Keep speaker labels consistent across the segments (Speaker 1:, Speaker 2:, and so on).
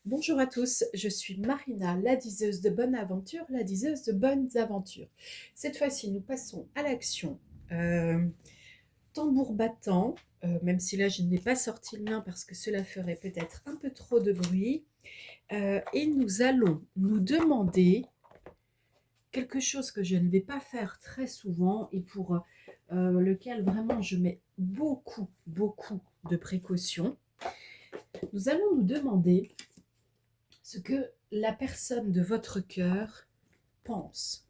Speaker 1: Bonjour à tous, je suis Marina, la diseuse de bonne aventure, la diseuse de bonnes aventures. Cette fois-ci, nous passons à l'action. Euh, Tambour battant, même si là je n'ai pas sorti le mien parce que cela ferait peut-être un peu trop de bruit. Et nous allons nous demander quelque chose que je ne vais pas faire très souvent et pour lequel vraiment je mets beaucoup de précautions. Nous allons nous demander ce que la personne de votre cœur pense.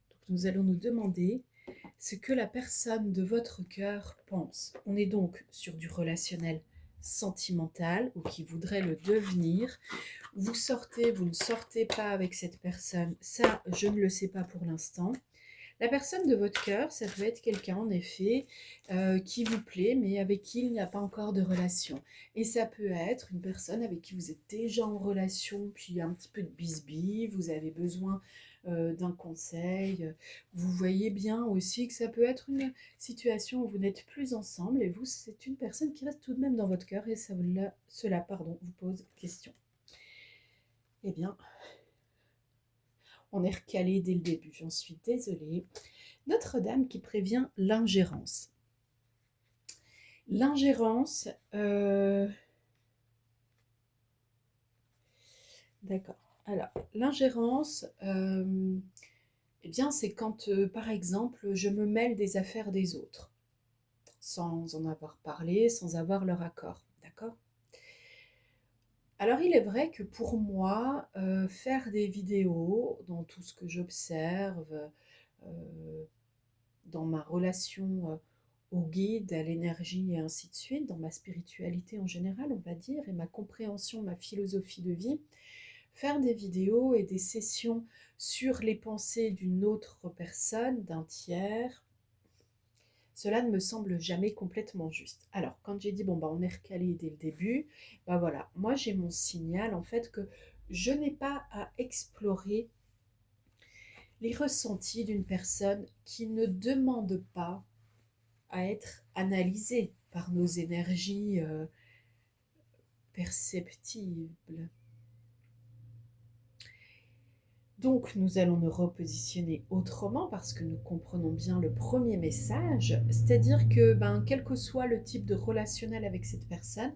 Speaker 1: Donc, nous allons nous demander ce que la personne de votre cœur pense. On est donc sur du relationnel sentimental ou qui voudrait le devenir. Vous sortez, vous ne sortez pas avec cette personne, ça je ne le sais pas pour l'instant. La personne de votre cœur, ça peut être quelqu'un en effet qui vous plaît mais avec qui il n'y a pas encore de relation. Et ça peut être une personne avec qui vous êtes déjà en relation, puis un petit peu de bisbille, vous avez besoin d'un conseil. Vous voyez bien aussi que ça peut être une situation où vous n'êtes plus ensemble et vous, c'est une personne qui reste tout de même dans votre cœur et cela vous pose question. Eh bien, on est recalé dès le début, j'en suis désolée. Notre-Dame qui prévient l'ingérence. L'ingérence, d'accord. Alors, l'ingérence, eh bien, c'est quand, par exemple, je me mêle des affaires des autres, sans en avoir parlé, sans avoir leur accord, d'accord. Alors, il est vrai que pour moi, faire des vidéos dans tout ce que j'observe, euh, dans ma relation au guide, à l'énergie et ainsi de suite, dans ma spiritualité en général, on va dire, et ma compréhension, ma philosophie de vie, faire des vidéos et des sessions sur les pensées d'une autre personne, d'un tiers, cela ne me semble jamais complètement juste. Alors, quand j'ai dit, bon, bah, on est recalé dès le début, bah voilà, moi j'ai mon signal en fait que je n'ai pas à explorer les ressentis d'une personne qui ne demande pas à être analysée par nos énergies perceptibles. Donc nous allons nous repositionner autrement parce que nous comprenons bien le premier message, c'est-à-dire que quel que soit le type de relationnel avec cette personne,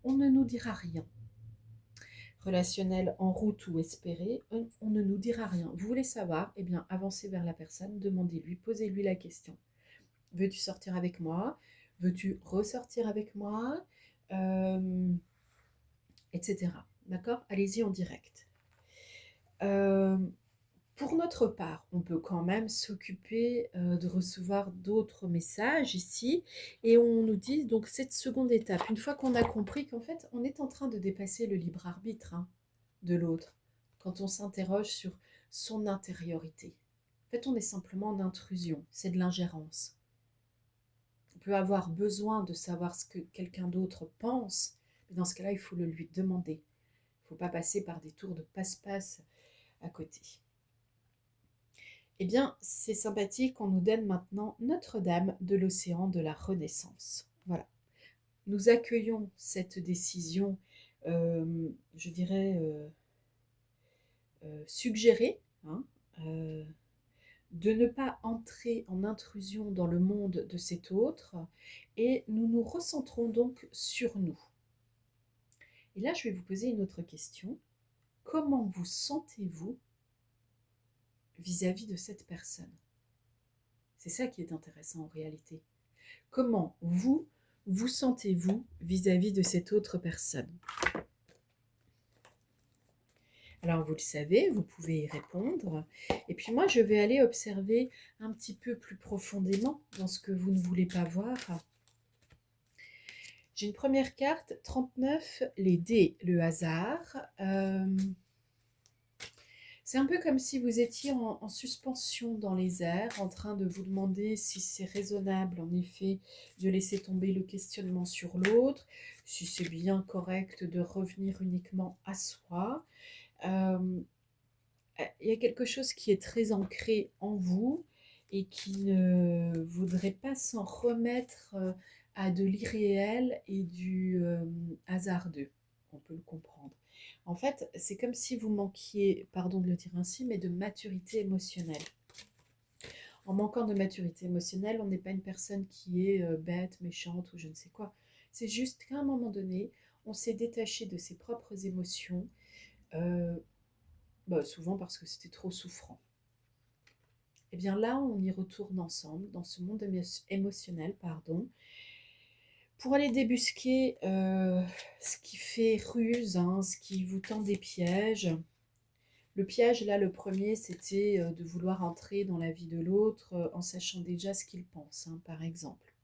Speaker 1: on ne nous dira rien. Relationnel en route ou espéré, on ne nous dira rien. Vous voulez savoir? Eh bien, avancez vers la personne, demandez-lui, posez-lui la question. Veux-tu sortir avec moi? Veux-tu ressortir avec moi? Etc. D'accord? Allez-y en direct. Euh, pour notre part, on peut quand même s'occuper de recevoir d'autres messages ici et on nous dit donc cette seconde étape, une fois qu'on a compris qu'en fait on est en train de dépasser le libre arbitre de l'autre, quand on s'interroge sur son intériorité. En fait, on est simplement en intrusion, c'est de l'ingérence. On peut avoir besoin de savoir ce que quelqu'un d'autre pense, mais dans ce cas-là, il faut le lui demander. Il ne faut pas passer par des tours de passe-passe à côté. Eh bien, c'est sympathique, on nous donne maintenant Notre-Dame de l'océan de la Renaissance. Voilà. Nous accueillons cette décision, je dirais, suggérée, hein, euh, de ne pas entrer en intrusion dans le monde de cet autre, et nous nous recentrons donc sur nous. Et là, je vais vous poser une autre question. Comment vous sentez-vous vis-à-vis de cette personne? C'est ça qui est intéressant en réalité. Comment vous sentez-vous vis-à-vis de cette autre personne? Alors vous le savez, vous pouvez y répondre. Et puis moi, je vais aller observer un petit peu plus profondément dans ce que vous ne voulez pas voir. J'ai une première carte, 39, les dés, le hasard. C'est un peu comme si vous étiez en suspension dans les airs, en train de vous demander si c'est raisonnable, en effet, de laisser tomber le questionnement sur l'autre, si c'est bien correct de revenir uniquement à soi. Euh, il y a quelque chose qui est très ancré en vous et qui ne voudrait pas s'en remettre à de l'irréel et du hasardeux. On peut le comprendre. En fait, c'est comme si vous manquiez, pardon de le dire ainsi, mais de maturité émotionnelle. En manquant de maturité émotionnelle, on n'est pas une personne qui est bête, méchante ou je ne sais quoi. C'est juste qu'à un moment donné, on s'est détaché de ses propres émotions, euh, souvent parce que c'était trop souffrant. Et bien là, on y retourne ensemble, dans ce monde émotionnel, pardon, pour aller débusquer ce qui fait ruse, hein, ce qui vous tend des pièges. Le piège, là, le premier, c'était de vouloir entrer dans la vie de l'autre en sachant déjà ce qu'il pense, hein, par exemple.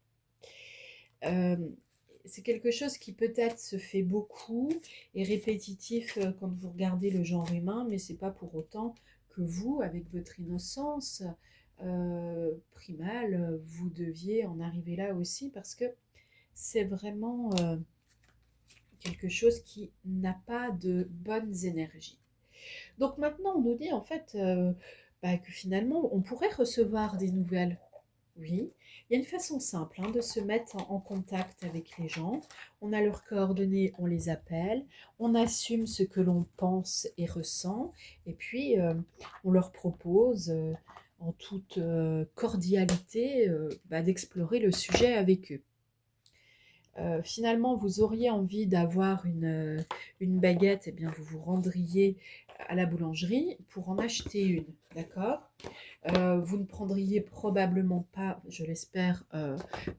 Speaker 1: Euh, c'est quelque chose qui peut-être se fait beaucoup et répétitif quand vous regardez le genre humain, mais c'est pas pour autant que vous, avec votre innocence primale, vous deviez en arriver là aussi, parce que c'est vraiment quelque chose qui n'a pas de bonnes énergies. Donc maintenant, on nous dit en fait que finalement, on pourrait recevoir des nouvelles. Oui, il y a une façon simple hein, de se mettre en contact avec les gens. On a leurs coordonnées, on les appelle, on assume ce que l'on pense et ressent, et puis on leur propose en toute cordialité d'explorer le sujet avec eux. Finalement, vous auriez envie d'avoir une baguette, eh bien, vous vous rendriez à la boulangerie pour en acheter une, d'accord? Vous ne prendriez probablement pas, je l'espère,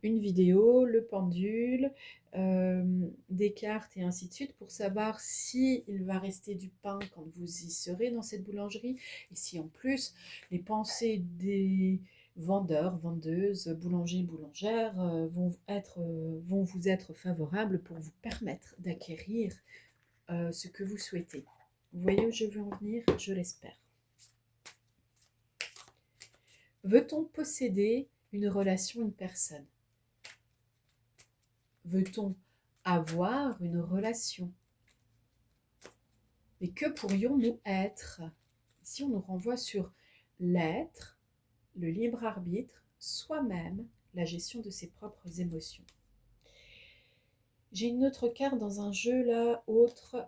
Speaker 1: une vidéo, le pendule, des cartes et ainsi de suite pour savoir si il va rester du pain quand vous y serez dans cette boulangerie et si en plus les pensées des vendeurs, vendeuses, boulangers, boulangères vont vous être favorables pour vous permettre d'acquérir ce que vous souhaitez. Vous voyez où je veux en venir? Je l'espère. Veut-on posséder une relation, une personne? Veut-on avoir une relation? Mais que pourrions-nous être? Ici, on nous renvoie sur l'être, le libre arbitre, soi-même, la gestion de ses propres émotions. J'ai une autre carte dans un jeu là, autre,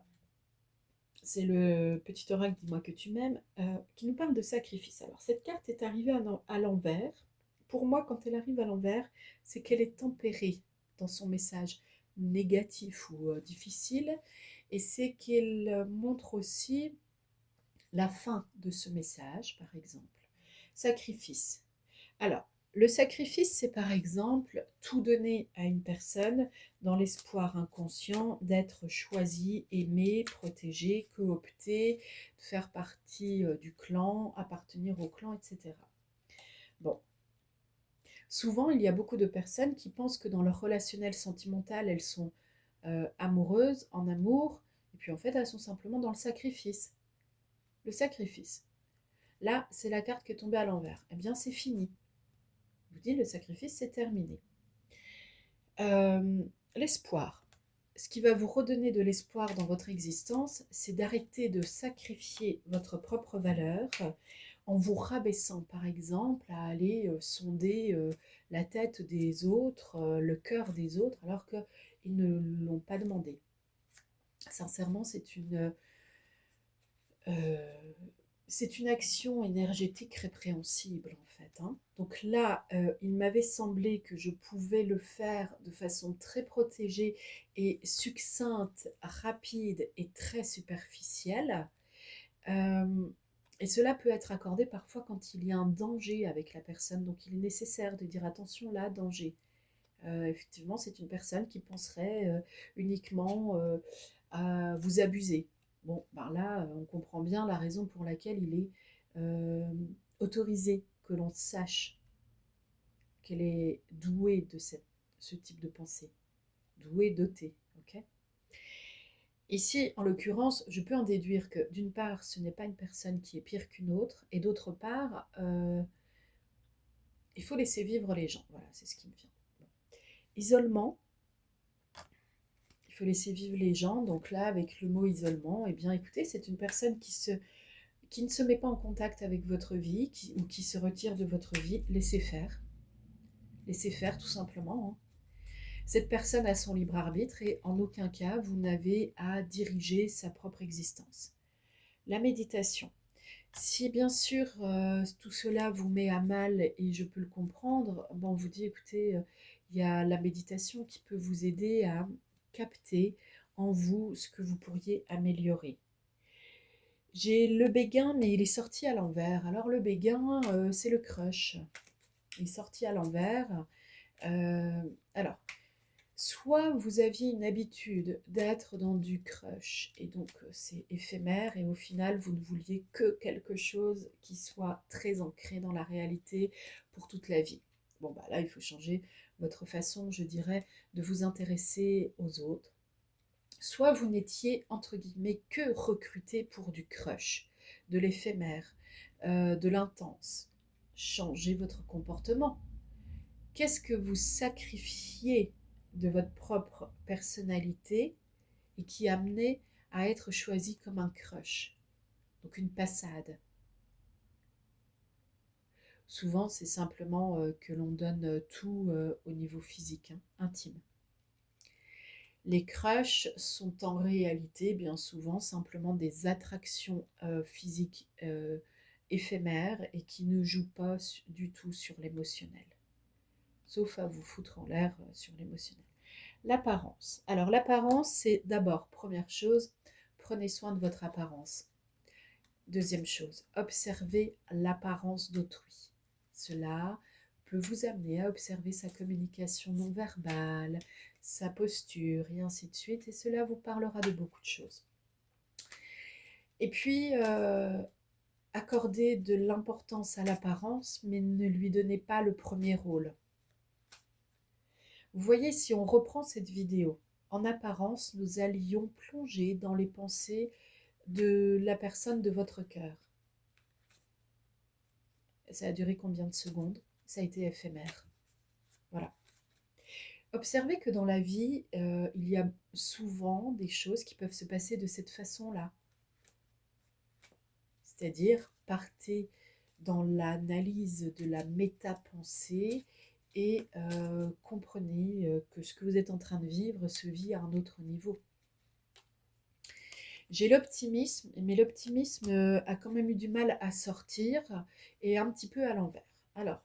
Speaker 1: c'est le petit oracle Dis-moi que tu m'aimes, qui nous parle de sacrifice. Alors cette carte est arrivée à l'envers. Pour moi, quand elle arrive à l'envers, c'est qu'elle est tempérée dans son message négatif ou difficile, et c'est qu'elle montre aussi la fin de ce message, par exemple. Sacrifice. Alors, le sacrifice, c'est par exemple tout donner à une personne dans l'espoir inconscient d'être choisi, aimé, protégé, coopté, de faire partie du clan, appartenir au clan, etc. Bon, souvent, il y a beaucoup de personnes qui pensent que dans leur relationnel sentimental, elles sont amoureuses, en amour, et puis en fait, elles sont simplement dans le sacrifice. Le sacrifice. Là, c'est la carte qui est tombée à l'envers. Eh bien, c'est fini. Je vous dis, le sacrifice, c'est terminé. L'espoir. Ce qui va vous redonner de l'espoir dans votre existence, c'est d'arrêter de sacrifier votre propre valeur en vous rabaissant, par exemple, à aller sonder la tête des autres, le cœur des autres, alors qu'ils ne l'ont pas demandé. Sincèrement, euh, c'est une action énergétique répréhensible en fait. Hein. Donc là, il m'avait semblé que je pouvais le faire de façon très protégée et succincte, rapide et très superficielle. Euh, et cela peut être accordé parfois quand il y a un danger avec la personne. Donc il est nécessaire de dire attention là, danger. Effectivement, c'est une personne qui penserait uniquement à vous abuser. Bon, ben là, on comprend bien la raison pour laquelle il est autorisé que l'on sache qu'elle est douée de ce type de pensée, douée, dotée. Ok. Ici, en l'occurrence, je peux en déduire que d'une part, ce n'est pas une personne qui est pire qu'une autre, et d'autre part, il faut laisser vivre les gens. Voilà, c'est ce qui me vient. Bon. Isolement, il faut laisser vivre les gens. Donc là, avec le mot isolement, eh bien, écoutez, c'est une personne qui ne se met pas en contact avec votre vie ou qui se retire de votre vie. Laissez faire. Laissez faire, tout simplement. Hein. Cette personne a son libre arbitre et en aucun cas, vous n'avez à diriger sa propre existence. La méditation. Si bien sûr tout cela vous met à mal et je peux le comprendre, bon, on vous dit écoutez, il y a la méditation qui peut vous aider à capter en vous ce que vous pourriez améliorer. J'ai le béguin, mais il est sorti à l'envers. Alors le béguin, c'est le crush. Il est sorti à l'envers. Euh, alors, soit vous aviez une habitude d'être dans du crush, et donc c'est éphémère, et au final, vous ne vouliez que quelque chose qui soit très ancré dans la réalité pour toute la vie. Bon, bah là, il faut changer votre façon, je dirais, de vous intéresser aux autres. Soit vous n'étiez, entre guillemets, que recruté pour du crush, de l'éphémère, de l'intense. Changez votre comportement. Qu'est-ce que vous sacrifiez de votre propre personnalité et qui amenait à être choisi comme un crush, donc une passade. Souvent, c'est simplement que l'on donne tout au niveau physique, hein, intime. Les crushs sont en réalité bien souvent simplement des attractions physiques éphémères et qui ne jouent pas du tout sur l'émotionnel, sauf à vous foutre en l'air sur l'émotionnel. L'apparence. Alors l'apparence, c'est d'abord, première chose, prenez soin de votre apparence. Deuxième chose, observez l'apparence d'autrui. Cela peut vous amener à observer sa communication non verbale, sa posture et ainsi de suite, et cela vous parlera de beaucoup de choses. Et puis, accordez de l'importance à l'apparence, mais ne lui donnez pas le premier rôle. Vous voyez, si on reprend cette vidéo, en apparence, nous allions plonger dans les pensées de la personne de votre cœur. Ça a duré combien de secondes? Ça a été éphémère. Voilà. Observez que dans la vie, il y a souvent des choses qui peuvent se passer de cette façon-là. C'est-à-dire, partez dans l'analyse de la métapensée et comprenez que ce que vous êtes en train de vivre se vit à un autre niveau. J'ai l'optimisme, mais l'optimisme a quand même eu du mal à sortir et un petit peu à l'envers. Alors,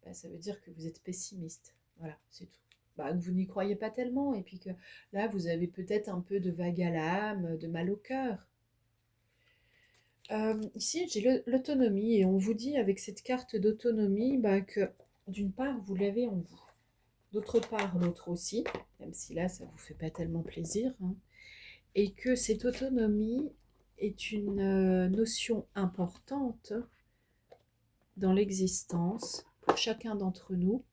Speaker 1: bah, ça veut dire que vous êtes pessimiste. Voilà, c'est tout. Bah, que vous n'y croyez pas tellement et puis que là, vous avez peut-être un peu de vague à l'âme, de mal au cœur. Ici, j'ai l'autonomie et on vous dit avec cette carte d'autonomie bah, que d'une part, vous l'avez en vous. D'autre part, l'autre aussi, même si là, ça ne vous fait pas tellement plaisir. Hein, et que cette autonomie est une notion importante dans l'existence pour chacun d'entre nous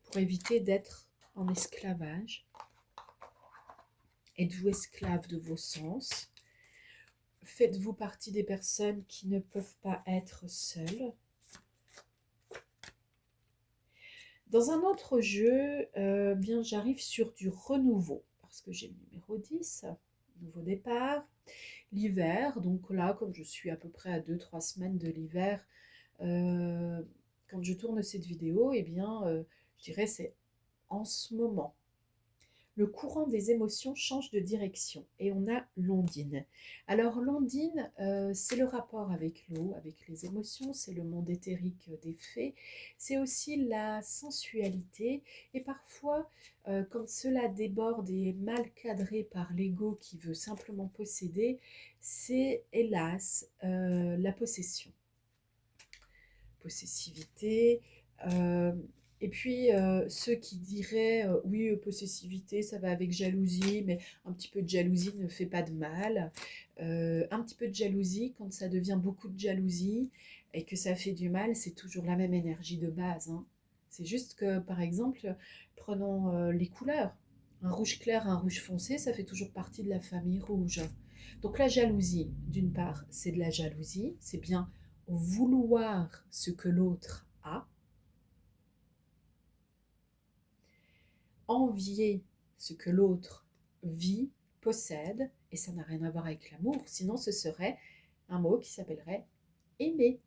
Speaker 1: pour éviter d'être en esclavage. Êtes-vous esclave de vos sens? Faites-vous partie des personnes qui ne peuvent pas être seules? Dans un autre jeu, bien j'arrive sur du renouveau, parce que j'ai le numéro 10, nouveau départ. L'hiver, donc là, comme je suis à peu près à 2-3 semaines de l'hiver, quand je tourne cette vidéo, eh bien, je dirais c'est en ce moment. Le courant des émotions change de direction et on a l'ondine. Alors l'ondine, c'est le rapport avec l'eau, avec les émotions, c'est le monde éthérique des fées, c'est aussi la sensualité et parfois, quand cela déborde et est mal cadré par l'ego qui veut simplement posséder, c'est hélas la possession. Possessivité, et puis, ceux qui diraient oui, possessivité, ça va avec jalousie, mais un petit peu de jalousie ne fait pas de mal. Un petit peu de jalousie, quand ça devient beaucoup de jalousie et que ça fait du mal, c'est toujours la même énergie de base. Hein. C'est juste que, par exemple, prenons les couleurs. Un rouge clair, un rouge foncé, ça fait toujours partie de la famille rouge. Donc la jalousie, d'une part, c'est de la jalousie, c'est bien vouloir ce que l'autre a, envier ce que l'autre vit, possède, et ça n'a rien à voir avec l'amour, sinon ce serait un mot qui s'appellerait aimer.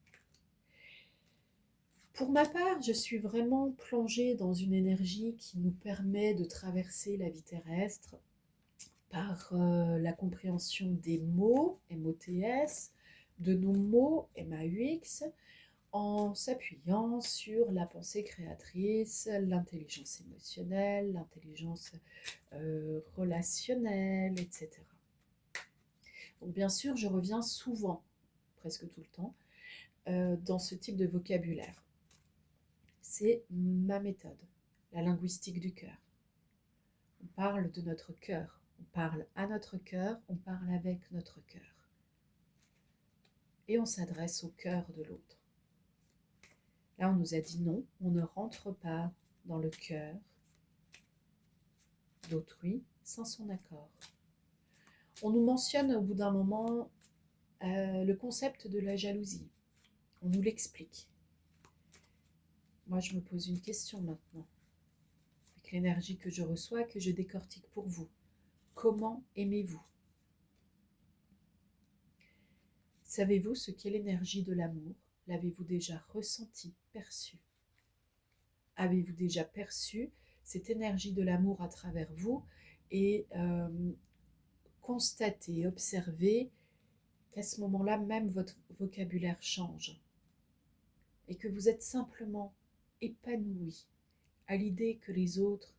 Speaker 1: Pour ma part, je suis vraiment plongée dans une énergie qui nous permet de traverser la vie terrestre par la compréhension des mots, MOTS, de nos mots, MAUX, en s'appuyant sur la pensée créatrice, l'intelligence émotionnelle, l'intelligence relationnelle, etc. Donc bien sûr, je reviens souvent, presque tout le temps, dans ce type de vocabulaire. C'est ma méthode, la linguistique du cœur. On parle de notre cœur, on parle à notre cœur, on parle avec notre cœur. Et on s'adresse au cœur de l'autre. Là, on nous a dit non, on ne rentre pas dans le cœur d'autrui sans son accord. On nous mentionne au bout d'un moment le concept de la jalousie. On nous l'explique. Moi, je me pose une question maintenant, avec l'énergie que je reçois, que je décortique pour vous. Comment aimez-vous? Savez-vous ce qu'est l'énergie de l'amour? L'avez-vous déjà ressenti, perçu? Avez-vous déjà perçu cette énergie de l'amour à travers vous et constaté, observé qu'à ce moment-là, même votre vocabulaire change et que vous êtes simplement épanoui à l'idée que les autres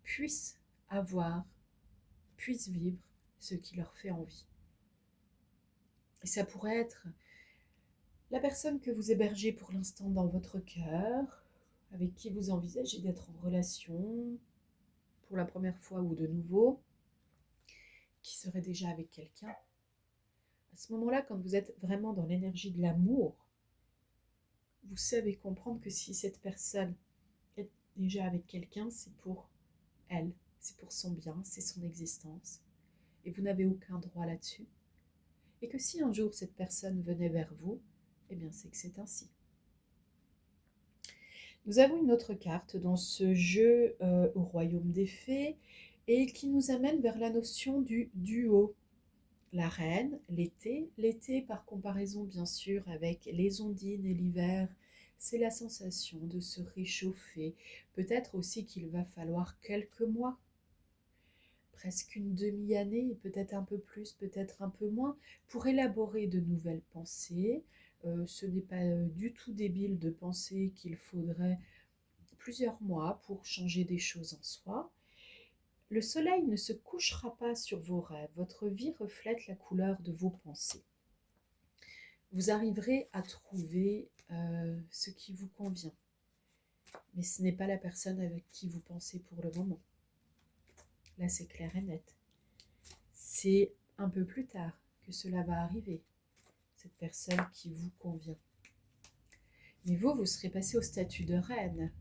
Speaker 1: puissent avoir, puissent vivre ce qui leur fait envie. Et ça pourrait être la personne que vous hébergez pour l'instant dans votre cœur, avec qui vous envisagez d'être en relation pour la première fois ou de nouveau, qui serait déjà avec quelqu'un. À ce moment-là, quand vous êtes vraiment dans l'énergie de l'amour, vous savez comprendre que si cette personne est déjà avec quelqu'un, c'est pour elle, c'est pour son bien, c'est son existence, et vous n'avez aucun droit là-dessus. Et que si un jour cette personne venait vers vous, eh bien c'est que c'est ainsi. Nous avons une autre carte dans ce jeu au royaume des fées et qui nous amène vers la notion du duo. La reine, l'été par comparaison bien sûr avec les ondines et l'hiver, c'est la sensation de se réchauffer. Peut-être aussi qu'il va falloir quelques mois, presque une demi-année, peut-être un peu plus, peut-être un peu moins, pour élaborer de nouvelles pensées. Ce n'est pas du tout débile de penser qu'il faudrait plusieurs mois pour changer des choses en soi. Le soleil ne se couchera pas sur vos rêves, votre vie reflète la couleur de vos pensées. Vous arriverez à trouver ce qui vous convient, mais ce n'est pas la personne avec qui vous pensez pour le moment. Là, c'est clair et net. C'est un peu plus tard que cela va arriver, cette personne qui vous convient. Mais vous serez passé au statut de reine.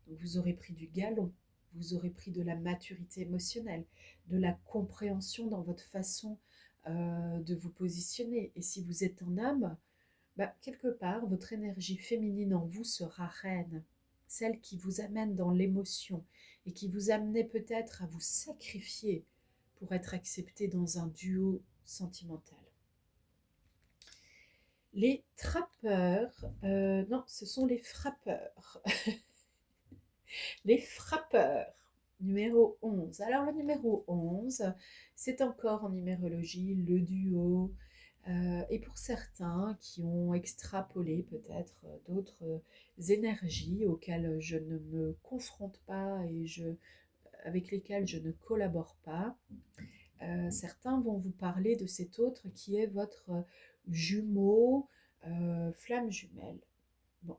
Speaker 1: Donc vous aurez pris du galon, vous aurez pris de la maturité émotionnelle, de la compréhension dans votre façon de vous positionner. Et si vous êtes un homme, quelque part, votre énergie féminine en vous sera reine, celle qui vous amène dans l'émotion et qui vous amenait peut-être à vous sacrifier pour être accepté dans un duo sentimental. Les trappeurs, non, ce sont les frappeurs. Les frappeurs, numéro 11. Alors le numéro 11, c'est encore en numérologie le duo. Et pour certains qui ont extrapolé peut-être d'autres énergies auxquelles je ne me confronte pas et avec lesquelles je ne collabore pas, certains vont vous parler de cet autre qui est votre jumeau, flamme jumelle. Bon.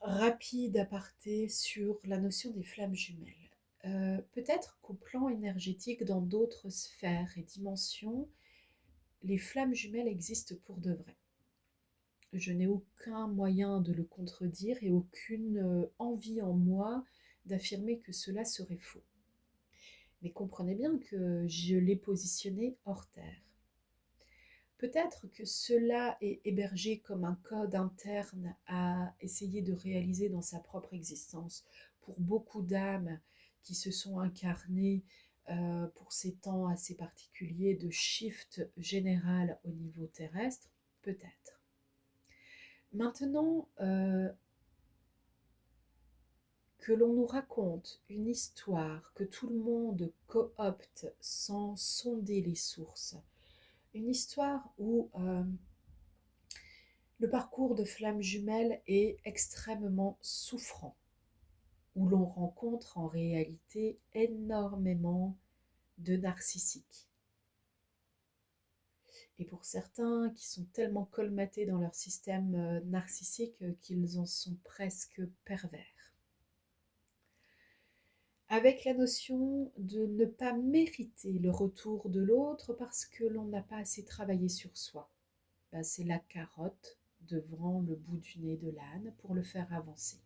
Speaker 1: Rapide aparté sur la notion des flammes jumelles. Peut-être qu'au plan énergétique, dans d'autres sphères et dimensions, les flammes jumelles existent pour de vrai. Je n'ai aucun moyen de le contredire et aucune envie en moi d'affirmer que cela serait faux. Mais comprenez bien que je l'ai positionné hors terre. Peut-être que cela est hébergé comme un code interne à essayer de réaliser dans sa propre existence. Pour beaucoup d'âmes qui se sont incarnées pour ces temps assez particuliers de shift général au niveau terrestre, peut-être. Maintenant que l'on nous raconte une histoire que tout le monde coopte sans sonder les sources, une histoire où le parcours de flamme jumelle est extrêmement souffrant, où l'on rencontre en réalité énormément de narcissiques. Et pour certains qui sont tellement colmatés dans leur système narcissique qu'ils en sont presque pervers. Avec la notion de ne pas mériter le retour de l'autre parce que l'on n'a pas assez travaillé sur soi. Ben, c'est la carotte devant le bout du nez de l'âne pour le faire avancer.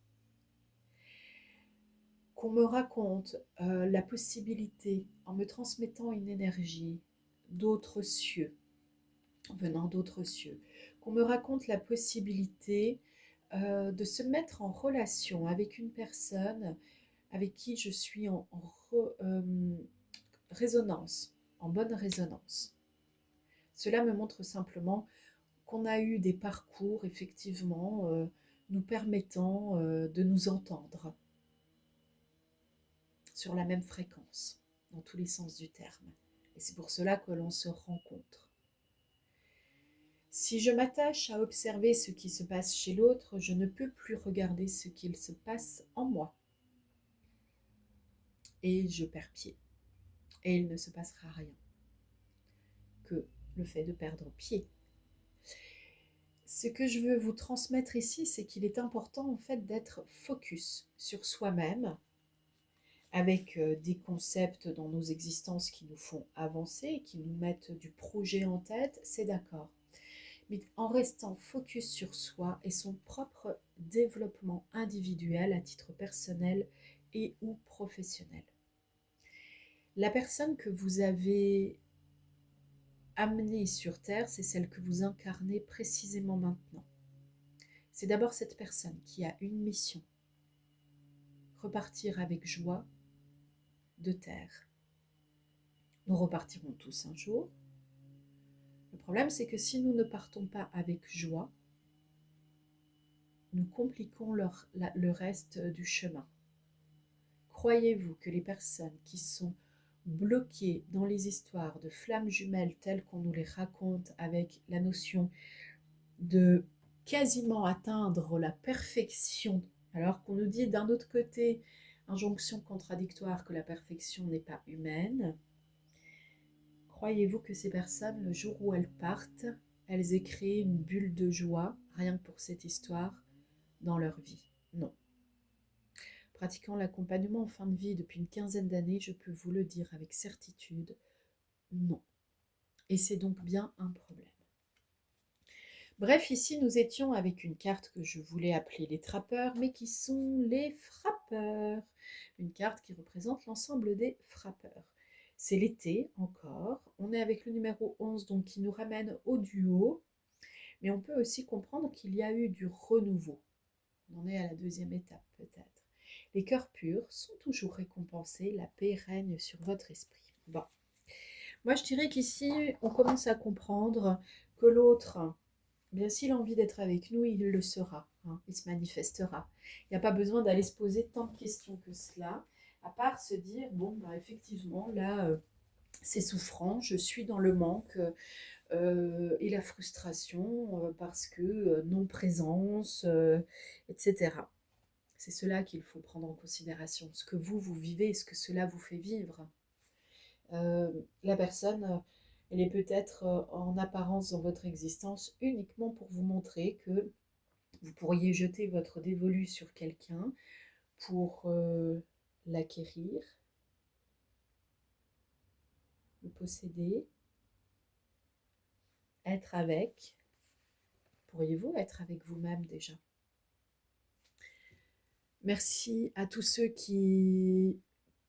Speaker 1: Qu'on me raconte la possibilité, en me transmettant une énergie d'autres cieux, venant d'autres cieux, qu'on me raconte la possibilité de se mettre en relation avec une personne avec qui je suis en résonance, en bonne résonance. Cela me montre simplement qu'on a eu des parcours, effectivement, nous permettant de nous entendre sur la même fréquence, dans tous les sens du terme. Et c'est pour cela que l'on se rencontre. Si je m'attache à observer ce qui se passe chez l'autre, je ne peux plus regarder ce qu'il se passe en moi. Et je perds pied. Et il ne se passera rien que le fait de perdre pied. Ce que je veux vous transmettre ici, c'est qu'il est important en fait d'être focus sur soi-même, avec des concepts dans nos existences qui nous font avancer, qui nous mettent du projet en tête, c'est d'accord. Mais en restant focus sur soi et son propre développement individuel à titre personnel et ou professionnel. La personne que vous avez amenée sur Terre, c'est celle que vous incarnez précisément maintenant. C'est d'abord cette personne qui a une mission. Repartir avec joie de Terre. Nous repartirons tous un jour. Le problème, c'est que si nous ne partons pas avec joie, nous compliquons le reste du chemin. Croyez-vous que les personnes qui sont bloquées dans les histoires de flammes jumelles telles qu'on nous les raconte avec la notion de quasiment atteindre la perfection, alors qu'on nous dit d'un autre côté, injonction contradictoire, que la perfection n'est pas humaine, croyez-vous que ces personnes, le jour où elles partent, elles aient créé une bulle de joie, rien que pour cette histoire, dans leur vie? Non. Pratiquant l'accompagnement en fin de vie depuis une quinzaine d'années, je peux vous le dire avec certitude, non. Et c'est donc bien un problème. Bref, ici nous étions avec une carte que je voulais appeler les trappeurs, mais qui sont les frappeurs. Une carte qui représente l'ensemble des frappeurs. C'est l'été encore, on est avec le numéro 11, donc qui nous ramène au duo, mais on peut aussi comprendre qu'il y a eu du renouveau. On en est à la deuxième étape peut-être. Les cœurs purs sont toujours récompensés, la paix règne sur votre esprit. Bon. Moi je dirais qu'ici on commence à comprendre que l'autre, bien s'il a envie d'être avec nous, il le sera, hein, il se manifestera. Il n'y a pas besoin d'aller se poser tant de questions que cela, à part se dire, bon, bah, effectivement, là, c'est souffrant, je suis dans le manque et la frustration parce que non-présence, etc. C'est cela qu'il faut prendre en considération, ce que vous vivez, ce que cela vous fait vivre. La personne, elle est peut-être en apparence dans votre existence uniquement pour vous montrer que vous pourriez jeter votre dévolu sur quelqu'un pour l'acquérir, le posséder, être avec. Pourriez-vous être avec vous-même déjà? Merci à tous ceux qui,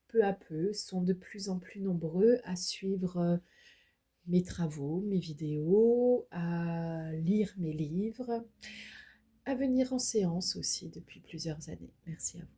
Speaker 1: peu à peu, sont de plus en plus nombreux à suivre mes travaux, mes vidéos, à lire mes livres, à venir en séance aussi depuis plusieurs années. Merci à vous.